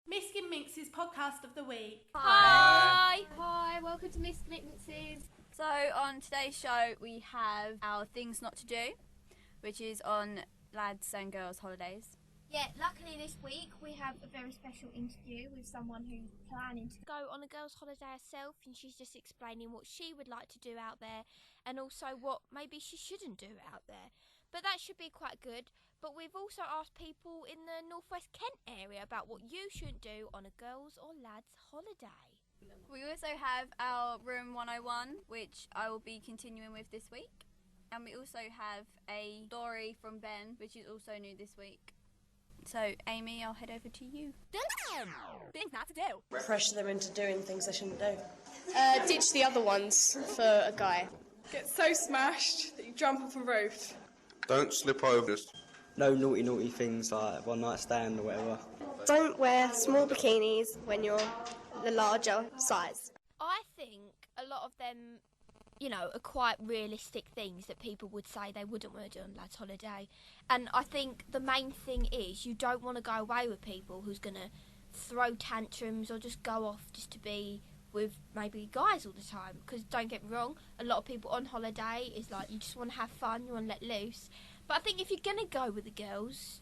Miskin Minx's podcast of the week. Hi! Hi, welcome to Miss Commitments. So on today's show we have our things not to do, which is on lads and girls holidays. Yeah, luckily this week we have a very special interview with someone who's planning to go on a girls' holiday herself, and she's just explaining what she would like to do out there and also what maybe she shouldn't do out there. But that should be quite good. But we've also asked people in the Northwest Kent area about what you shouldn't do on a girls' or lads' holiday. We also have our Room 101, which I will be continuing with this week. And we also have a story from Ben, which is also new this week. So, Amy, I'll head over to you. Things not to do. Pressure them into doing things they shouldn't do. Ditch the other ones for a guy. Get so smashed that you jump off a roof. Don't slip over. No naughty things like one night stand or whatever. Don't wear small bikinis when you're the larger size. I think a lot of them, are quite realistic things that people would say they wouldn't want to do on lads' holiday. And I think the main thing is you don't want to go away with people who's going to throw tantrums or just go off just to be with maybe guys all the time. Because don't get me wrong, a lot of people on holiday is like you just want to have fun, you want to let loose. But I think if you're going to go with the girls,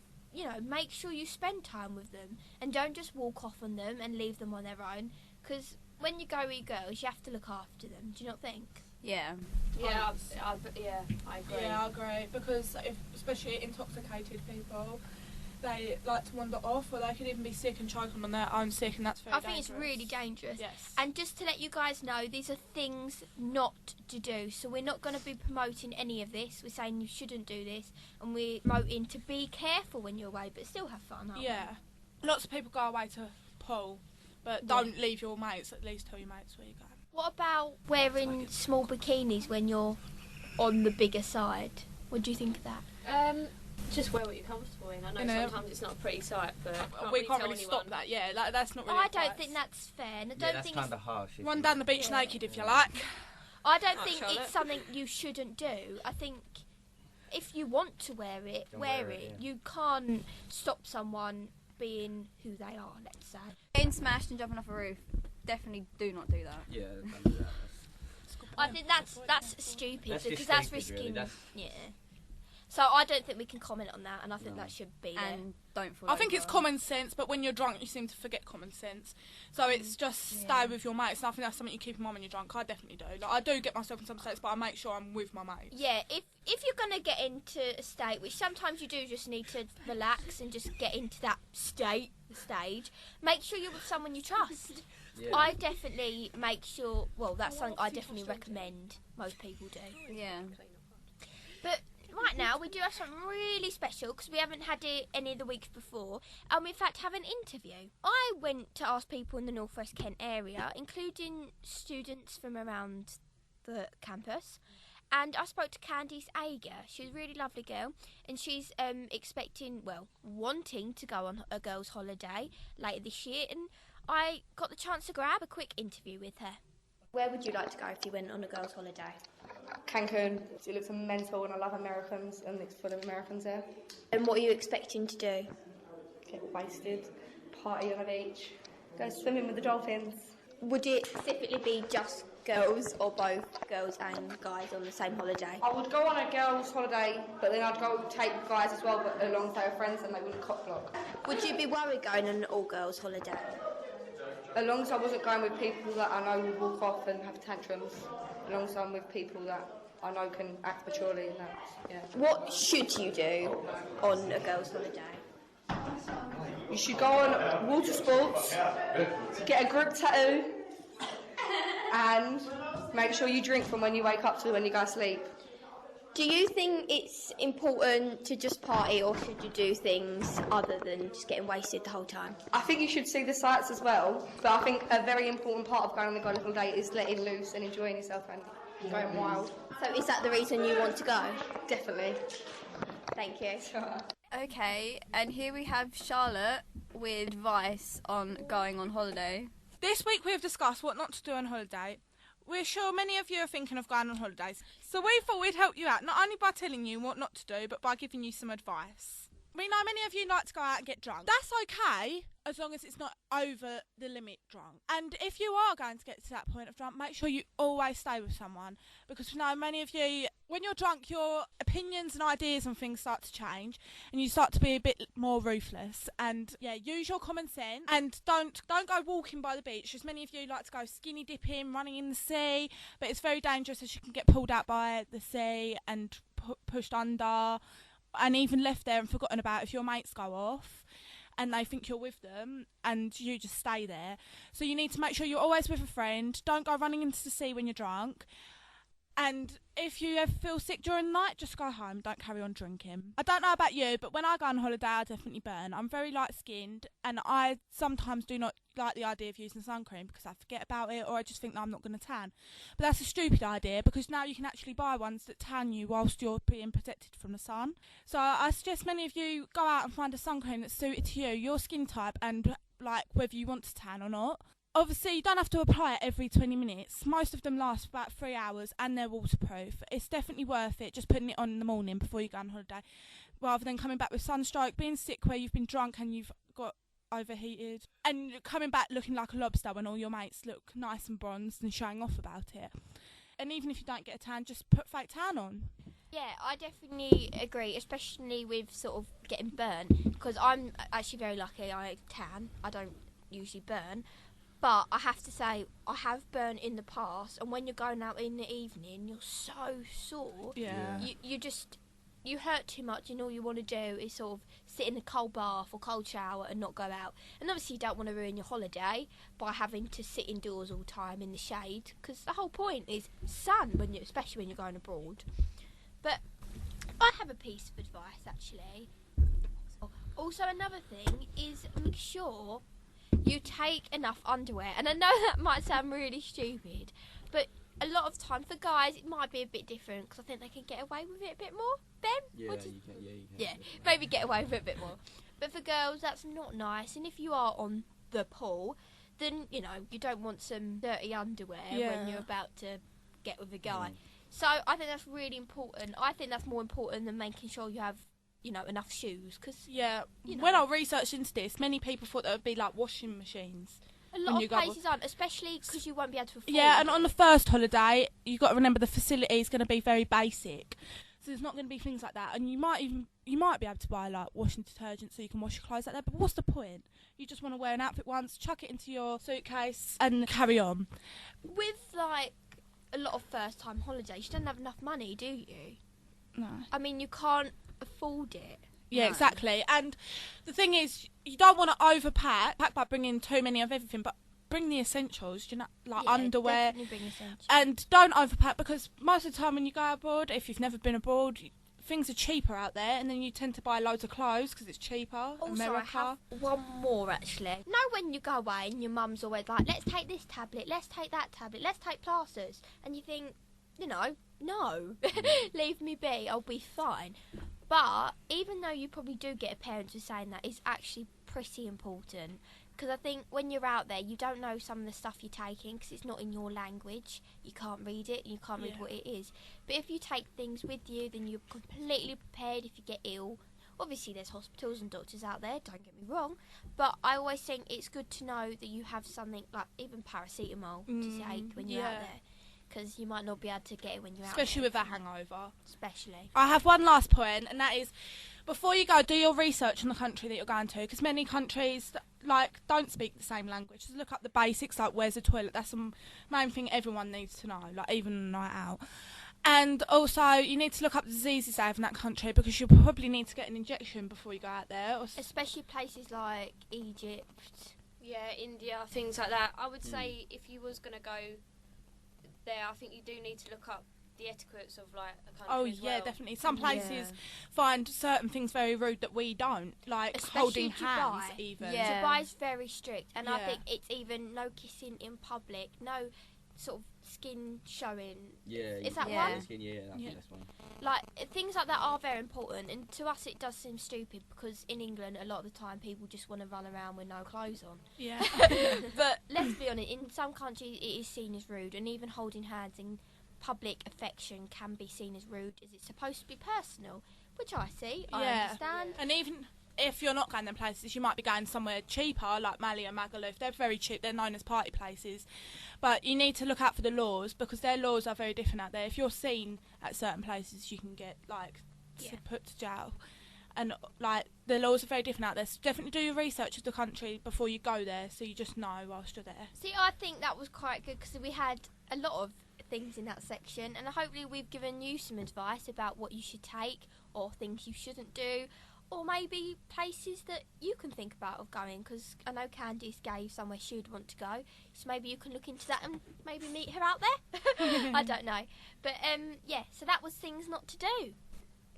make sure you spend time with them and don't just walk off on them and leave them on their own. Because when you go with girls, you have to look after them. Do you not think? Yeah. Yeah, I agree. Yeah, I agree. Because especially intoxicated people, they like to wander off, or they could even be sick and choke on their own sick, and that's very dangerous. I think it's really dangerous. Yes. And just to let you guys know, these are things not to do. So we're not going to be promoting any of this. We're saying you shouldn't do this, and we're promoting to be careful when you're away, but still have fun. Aren't Yeah. Lots of people go away to pool, but don't leave your mates. At least tell your mates where you're going. What about wearing small bikinis when you're on the bigger side? What do you think of that? Just wear what you're comfortable in. I know sometimes it's not a pretty sight, but we can't really stop that. Yeah, that's not really. I don't think that's fair. And I don't think kind of harsh. Run down the beach naked if you like. I don't think it's something you shouldn't do. I think if you want to wear it, wear it. Yeah. You can't stop someone being who they are, let's say. Getting smashed and jumping off a roof. Definitely do not do that. Yeah, don't do that. I think that's stupid because that's risking. Really. Yeah. So I don't think we can comment on that, and I think that should be there. And don't fall I think over. it's common sense, but when you're drunk, you seem to forget common sense. So it's just stay with your mates, and I think that's something you keep in mind when you're drunk. I definitely do. Like, I do get myself in some states, but I make sure I'm with my mates. Yeah, if you're going to get into a state, which sometimes you do just need to relax and just get into that stage, make sure you're with someone you trust. Yeah. I definitely make sure, well, that's something I definitely recommend most people do. Yeah. But right now, we do have something really special because we haven't had it any of the weeks before, and we in fact have an interview. I went to ask people in the Northwest Kent area, including students from around the campus, and I spoke to Candice Ager. She's a really lovely girl, and she's wanting to go on a girls' holiday later this year, and I got the chance to grab a quick interview with her. Where would you like to go if you went on a girls' holiday? Cancun. It looks mental, and I love Americans, and it's full of Americans there. And what are you expecting to do? Get wasted, party on the beach, go swimming with the dolphins. Would it specifically be just girls or both girls and guys on the same holiday? I would go on a girls' holiday, but then I'd go take guys as well, but alongside with friends, and they wouldn't cock block. Would you be worried going on an all-girls holiday? As long as I wasn't going with people that I know will walk off and have tantrums, as long as I'm with people that I know can act maturely and that, yeah. What should you do on a girls' holiday? You should go on water sports, get a group tattoo, and make sure you drink from when you wake up to when you go to sleep. Do you think it's important to just party, or should you do things other than just getting wasted the whole time? I think you should see the sights as well, but I think a very important part of going on the golden holiday is letting loose and enjoying yourself and going wild. So is that the reason you want to go? Definitely. Thank you. Sure. Okay, and here we have Charlotte with advice on going on holiday. This week we have discussed what not to do on holiday. We're sure many of you are thinking of going on holidays, so we thought we'd help you out, not only by telling you what not to do, but by giving you some advice. We know many of you like to go out and get drunk. That's okay, as long as it's not over the limit drunk. And if you are going to get to that point of drunk, make sure you always stay with someone. Because we know many of you, when you're drunk, your opinions and ideas and things start to change. And you start to be a bit more ruthless. And, yeah, use your common sense. And don't go walking by the beach. As many of you like to go skinny dipping, running in the sea. But it's very dangerous, as you can get pulled out by the sea and pushed under. And even left there and forgotten about if your mates go off and they think you're with them and you just stay there. So you need to make sure you're always with a friend. Don't go running into the sea when you're drunk. And if you ever feel sick during the night, just go home. Don't carry on drinking. I don't know about you, but when I go on holiday, I definitely burn. I'm very light-skinned, and I sometimes do not like the idea of using sun cream because I forget about it, or I just think that I'm not going to tan. But that's a stupid idea, because now you can actually buy ones that tan you whilst you're being protected from the sun. So I suggest many of you go out and find a sun cream that's suited to you, your skin type, and like whether you want to tan or not. Obviously, you don't have to apply it every 20 minutes. Most of them last about 3 hours and they're waterproof. It's definitely worth it, just putting it on in the morning before you go on holiday, rather than coming back with sunstroke, being sick where you've been drunk and you've got overheated, and coming back looking like a lobster when all your mates look nice and bronzed and showing off about it. And even if you don't get a tan, just put fake tan on. Yeah, I definitely agree, especially with sort of getting burnt, because I'm actually very lucky. I tan. I don't usually burn. But I have to say, I have burnt in the past, and when you're going out in the evening, you're so sore. Yeah. You hurt too much, and all you want to do is sort of sit in a cold bath or cold shower and not go out. And obviously you don't want to ruin your holiday by having to sit indoors all the time in the shade, because the whole point is sun, especially when you're going abroad. But I have a piece of advice, actually. Also, another thing is make sure you take enough underwear. And I know that might sound really stupid, but a lot of times for guys it might be a bit different, because I think they can get away with it a bit more. Ben? You can. Yeah, maybe get away with it a bit more. But for girls, that's not nice. And if you are on the pool, then, you don't want some dirty underwear when you're about to get with a guy. So I think that's really important. I think that's more important than making sure you have enough shoes, because when I researched into this, many people thought that would be like washing machines. A lot of places aren't, especially because you won't be able to afford and on the first holiday, you've got to remember the facility is going to be very basic, so there's not going to be things like that. And you might be able to buy like washing detergent so you can wash your clothes like that. But what's the point? You just want to wear an outfit once, chuck it into your suitcase, and carry on. With like a lot of first-time holidays, you don't have enough money, do you? No. I mean, you can't afford it. Yeah, exactly. And the thing is, you don't want to overpack by bringing too many of everything, but bring the essentials, underwear. Definitely bring essentials. And don't overpack, because most of the time when you go abroad, if you've never been abroad, things are cheaper out there, and then you tend to buy loads of clothes because it's cheaper. Also, America. I have one more, actually. When you go away and your mum's always like, let's take this tablet, let's take that tablet, let's take plasters, and you think, no, leave me be, I'll be fine. But even though you probably do get a parent who's saying that, it's actually pretty important, because I think when you're out there, you don't know some of the stuff you're taking because it's not in your language. You can't read it, and you can't read what it is. But if you take things with you, then you're completely prepared if you get ill. Obviously, there's hospitals and doctors out there, don't get me wrong, but I always think it's good to know that you have something like even paracetamol to take when you're out there, because you might not be able to get it when you're out there. Especially with a hangover. Especially. I have one last point, and that is, before you go, do your research on the country that you're going to, because many countries don't speak the same language. Just look up the basics, like where's the toilet. That's the main thing everyone needs to know, like even on a night out. And also, you need to look up the diseases they have in that country, because you'll probably need to get an injection before you go out there. Especially places like Egypt. Yeah, India, things like that. I would say if you was going to go there, I think you do need to look up the etiquettes of like a country as well. Definitely. Some places find certain things very rude that we don't, like especially holding Dubai. hands even. Yeah. Dubai's very strict, and I think it's even no kissing in public, no sort of skin showing. Is that one? Skin, I think that's one. Like, things like that are very important, and to us it does seem stupid, because in England a lot of the time people just want to run around with no clothes on. Yeah. But let's be honest, in some countries it is seen as rude, and even holding hands in public affection can be seen as rude, as it's supposed to be personal, which I see. I Yeah. understand. And even if you're not going them places, you might be going somewhere cheaper, like Mali and Magaluf. They're very cheap. They're known as party places. But you need to look out for the laws, because their laws are very different out there. If you're seen at certain places, you can get, like, put to jail. And, like, the laws are very different out there. So definitely do your research of the country before you go there, so you just know whilst you're there. See, I think that was quite good because we had a lot of things in that section, and hopefully we've given you some advice about what you should take or things you shouldn't do, or maybe places that you can think about of going, because I know Candice gave somewhere she would want to go, so maybe you can look into that and maybe meet her out there. I don't know. But, yeah, so that was things not to do.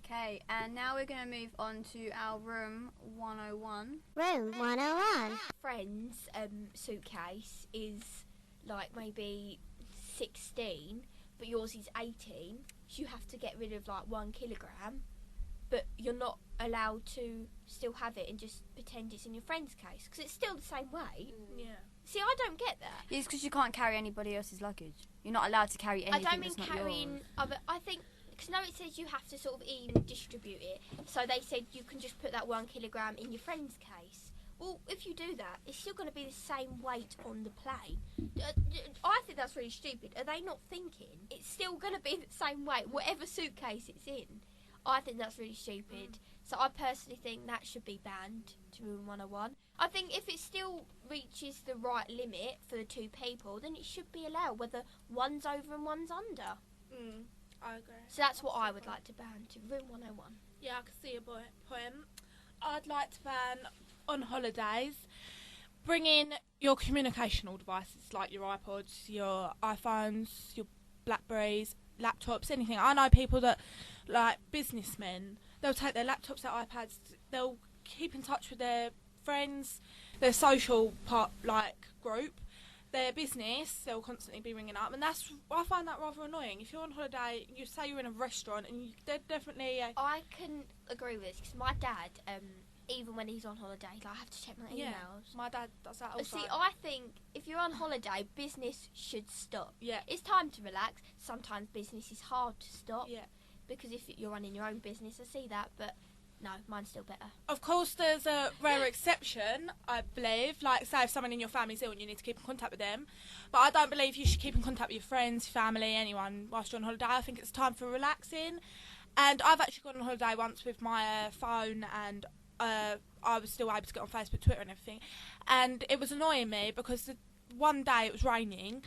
Okay, and now we're going to move on to our room 101. Room 101. Friend's suitcase is like maybe 16, but yours is 18, so you have to get rid of like 1 kilogram, but you're not allowed to still have it and just pretend it's in your friend's case, because it's still the same weight. Yeah. See, I don't get that. It's because you can't carry anybody else's luggage. You're not allowed to carry anything I don't mean that's not carrying yours. other. I think because now it says you have to sort of even distribute it. So they said you can just put that 1 kilogram in your friend's case. Well, if you do that, it's still going to be the same weight on the plane. I think that's really stupid. Are they not thinking it's still going to be the same weight, whatever suitcase it's in? I think that's really stupid. So I personally think that should be banned to Room 101. I think if it still reaches the right limit for the 2 people, then it should be allowed, whether one's over and one's under. I agree. So that's what I would like to ban to Room 101. Yeah, I can see your point. I'd like to ban on holidays bringing your communicational devices like your iPods, your iPhones, your Blackberries, laptops, anything. I know people that, like businessmen, they'll take their laptops, their iPads, they'll keep in touch with their friends, their social group, their business, they'll constantly be ringing up, and I find that rather annoying. If you're on holiday, you say you're in a restaurant, and they're definitely... I can agree with this, because my dad, even when he's on holiday, I have to check my emails. Yeah, my dad does that also. See, I think if you're on holiday, business should stop. Yeah. It's time to relax. Sometimes business is hard to stop. Yeah. Because if you're running your own business, I see that, but no, mine's still better. Of course, there's a rare exception, I believe. Like, say if someone in your family's ill and you need to keep in contact with them. But I don't believe you should keep in contact with your friends, family, anyone whilst you're on holiday. I think it's time for relaxing. And I've actually gone on holiday once with my phone, and I was still able to get on Facebook, Twitter and everything. And it was annoying me because one day it was raining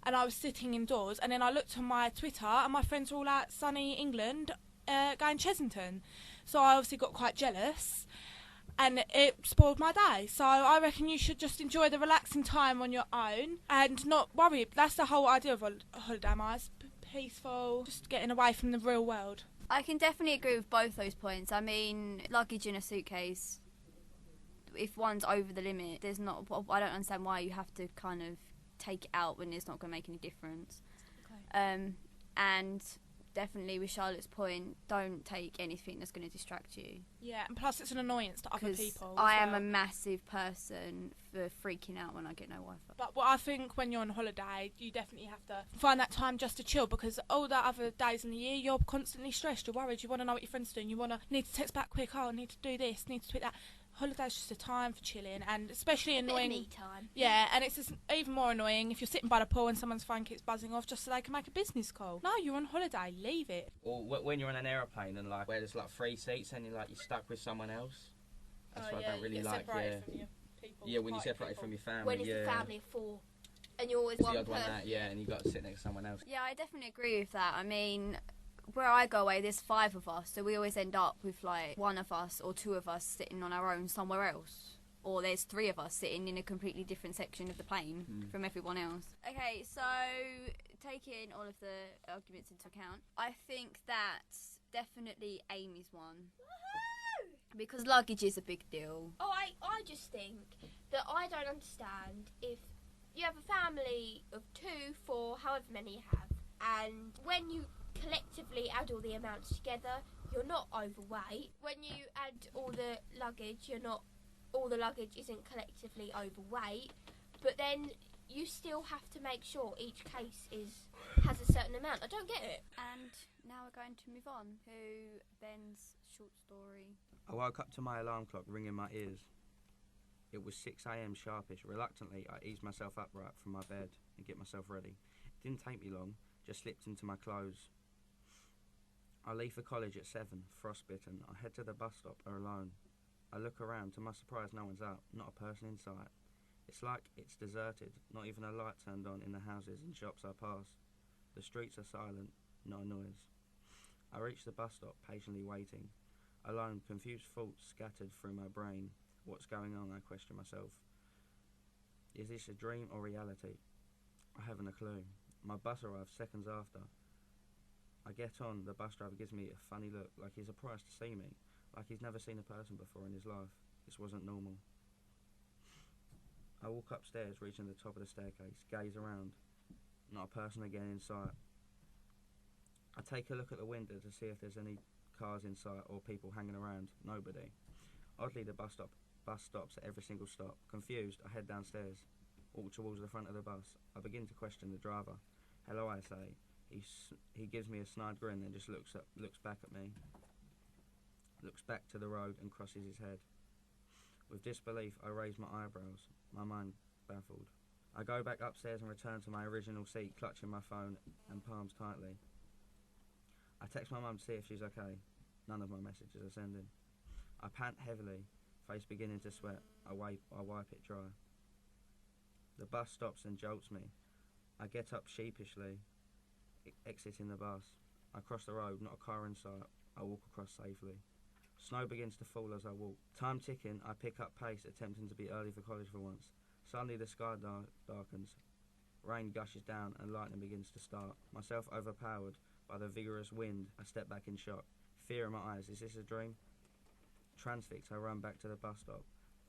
and I was sitting indoors, and then I looked on my Twitter and my friends were all out sunny England going Chessington. So I obviously got quite jealous, and it spoiled my day. So I reckon you should just enjoy the relaxing time on your own and not worry. That's the whole idea of a holiday, Mars. Peaceful, just getting away from the real world. I can definitely agree with both those points. I mean, luggage in a suitcase, if one's over the limit, I don't understand why you have to kind of take it out when it's not going to make any difference. Okay. And definitely with Charlotte's point, don't take anything that's going to distract you. Yeah, and plus it's an annoyance to other people. I am a massive person for freaking out when I get no Wi-Fi. But what I think when you're on holiday, you definitely have to find that time just to chill, because all the other days in the year, you're constantly stressed, you're worried, you want to know what your friends are doing, you need to text back quick, I need to do this, need to tweet that. Holiday's just a time for chilling, and especially annoying. Me time. Yeah, and it's just even more annoying if you're sitting by the pool and someone's phone keeps buzzing off just so they can make a business call. No, you're on holiday, leave it. Or when you're on an aeroplane and like where there's like 3 seats and you're stuck with someone else. That's what I don't really like. Yeah, when you separate from your family. When it's a family of 4, and you're always it's one the odd one person. out, yeah, and you got to sit next to someone else. Yeah, I definitely agree with that. I mean, where I go away, there's 5 of us, so we always end up with like 1 of us or 2 of us sitting on our own somewhere else. Or there's 3 of us sitting in a completely different section of the plane from everyone else. Okay, so taking all of the arguments into account, I think that's definitely Amy's one. Woohoo! Because luggage is a big deal. Oh, I just think that I don't understand if you have a family of 2, 4, however many you have, and when you collectively add all the amounts together, you're not overweight. When you add all the luggage, all the luggage isn't collectively overweight, but then you still have to make sure each case has a certain amount. I don't get it. And now we're going to move on to Ben's short story. I woke up to my alarm clock ringing my ears. It was 6 a.m. sharpish. Reluctantly, I eased myself upright from my bed and get myself ready. It didn't take me long, just slipped into my clothes. I leave for college at 7, frostbitten. I head to the bus stop alone. I look around. To my surprise, no one's out, not a person in sight. It's like it's deserted, not even a light turned on in the houses and shops I pass. The streets are silent, not a noise. I reach the bus stop, patiently waiting. Alone, confused thoughts scattered through my brain. What's going on, I question myself. Is this a dream or reality? I haven't a clue. My bus arrives seconds after. I get on, the bus driver gives me a funny look, like he's surprised to see me, like he's never seen a person before in his life. This wasn't normal. I walk upstairs, reaching the top of the staircase, gaze around. Not a person again in sight. I take a look at the window to see if there's any cars in sight or people hanging around. Nobody. Oddly, the bus stops at every single stop. Confused, I head downstairs, walk towards the front of the bus. I begin to question the driver. Hello, I say. He gives me a snide grin and just looks back at me. Looks back to the road and crosses his head. With disbelief, I raise my eyebrows, my mind baffled. I go back upstairs and return to my original seat, clutching my phone and palms tightly. I text my mum to see if she's okay. None of my messages are sending. I pant heavily, face beginning to sweat. I wipe it dry. The bus stops and jolts me. I get up sheepishly, exiting the bus. I cross the road, not a car in sight. I walk across safely. Snow begins to fall as I walk. Time ticking, I pick up pace, attempting to be early for college for once. Suddenly the sky darkens. Rain gushes down and lightning begins to start. Myself overpowered by the vigorous wind, I step back in shock. Fear in my eyes. Is this a dream? Transfixed, I run back to the bus stop.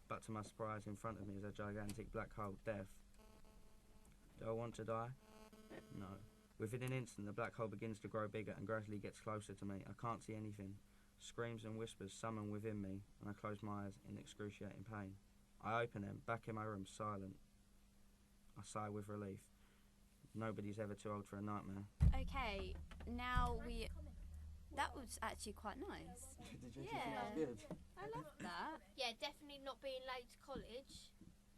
But to my surprise, in front of me is a gigantic black hole, death. Do I want to die? No. Within an instant, the black hole begins to grow bigger and gradually gets closer to me. I can't see anything. Screams and whispers summon within me, and I close my eyes in excruciating pain. I open them, back in my room, silent. I sigh with relief. Nobody's ever too old for a nightmare. Okay, now that was actually quite nice. Did you Yeah. think that was good? I love that. Yeah, definitely not being late to college.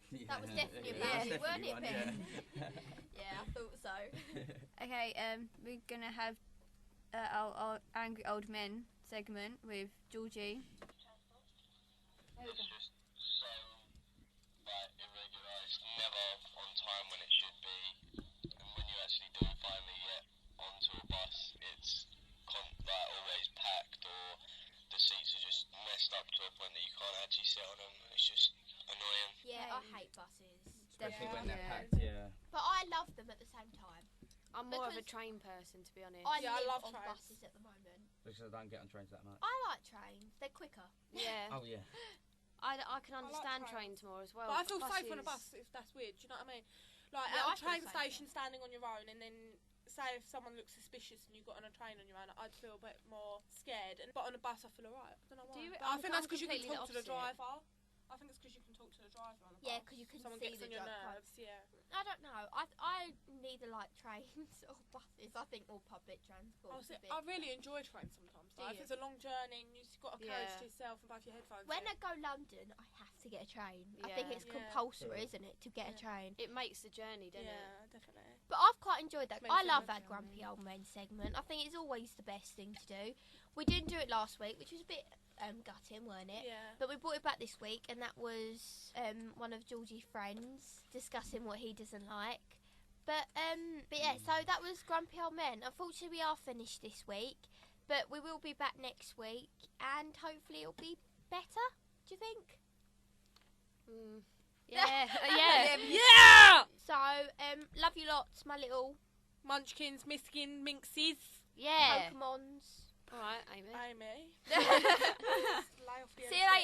Yeah. That was definitely a Yeah, bad that's weren't it, definitely Ben? one, Yeah, I thought so. Okay, we're gonna have our Angry Old Men segment with Georgie. It's just so irregular. It's never on time when it should be, and when you actually do finally get onto a bus, it's always packed, or the seats are just messed up to a point that you can't actually sit on them. It's just annoying. Yeah, I hate buses. Especially when they're Yeah. packed, yeah. But I love them at the same time. I'm more of a Because train person, to be honest. I Yeah, I live love on trains. buses at the moment. Because I don't get on trains that much. I like trains. They're quicker. Yeah. Oh, yeah. I can like understand trains. trains more as well. But I feel safe on a Buses- bus, if that's weird. Do you know what I mean? Like Yeah, I at a feel train safe, station, standing on your own, and then say if someone looks suspicious and you got on a train on your own, I'd feel a bit more scared. But on a bus, I feel alright. I don't know why. Do you- But I think that's I'm because you can completely talk to the the opposite. driver. I think it's because you can talk to the driver on a bus. Yeah, 'cause you can Someone see gets the on your driver. nerves. Yeah. I don't know. I neither like trains or buses. I think all public transport. is a bit- I really enjoy trains sometimes. Do Like, if you? it's a long journey and you've got a coach Yeah. to yourself and both your headphones. When in. I go London, I have to get a train. I think Yeah. it's Yeah. compulsory, isn't it, to get a Yeah. train? It makes the journey, doesn't it? Yeah, definitely. But I've quite enjoyed that. Makes I it love better, our grumpy old men segment. I think it's always the best thing to do. We didn't do it last week, which was a bit gutting, weren't it? Yeah. But we brought it back this week, and that was one of Georgie's friends discussing what he doesn't like. But yeah, so that was Grumpy Old Men. Unfortunately, we are finished this week, but we will be back next week, and hopefully it'll be better. Do you think? Yeah. Yeah. Yeah! So, love you lots, my little Munchkins, Miskins, Minxies. Yeah. Pokemons. All right, Amy. Amy. See you later.